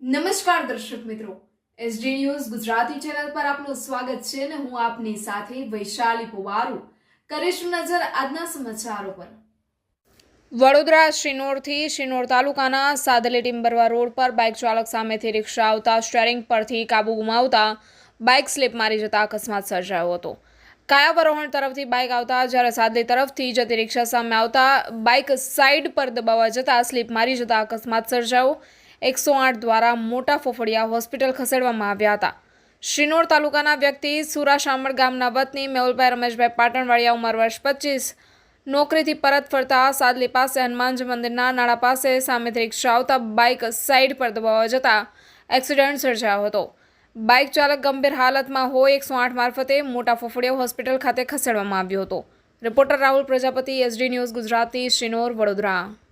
નમસ્કાર દર્શક મિત્રો, એસડી ન્યૂઝ ગુજરાતી ચેનલ પર આપનું સ્વાગત છે અને હું આપની સાથે વૈશાલી પુવારુ કરીશું નજર આજના સમાચારો પર। વડોદરા શિનોરથી શિનોર તાલુકાના સાદલી ટિમ્બરવા રોડ પર બાઇક ચાલક સામેથી રિક્ષા આવતા સ્ટીયરિંગ પરથી કાબુ ગુમાવતા બાઇક સ્લીપ મારી જતા અકસ્માત સર્જાયો હતો। કાયાવરોહણ તરફથી બાઇક આવતા જ્યારે સાદલી તરફથી જતી રિક્ષા સામે આવતા બાઇક સાઇડ પર દબાવવા જતા સ્લીપ મારી જતા અકસ્માત સર્જાયો। 108 દ્વારા મોટા ફોફડિયા હોસ્પિટલ ખસેડવામાં આવ્યા હતા। શિનોર તાલુકાના વ્યક્તિ સુરાશામળ ગામના વતની મેહુલભાઈ રમેશભાઈ પાટણવાડિયા ઉંમર વર્ષ 25 નોકરીથી પરત ફરતા સાદલી પાસે હનુમાનજી મંદિરના નાળા પાસે સામેથી રિક્ષા આવતા બાઇક સાઇડ પર દબાવવા જતા એક્સિડન્ટ સર્જાયો હતો। બાઇક ચાલક ગંભીર હાલતમાં હોય 108 મારફતે મોટા ફોફડિયા હોસ્પિટલ ખાતે ખસેડવામાં આવ્યો હતો। Reporter Rahul Prajapati, SD news Gujarati, Sinor, Vadodara.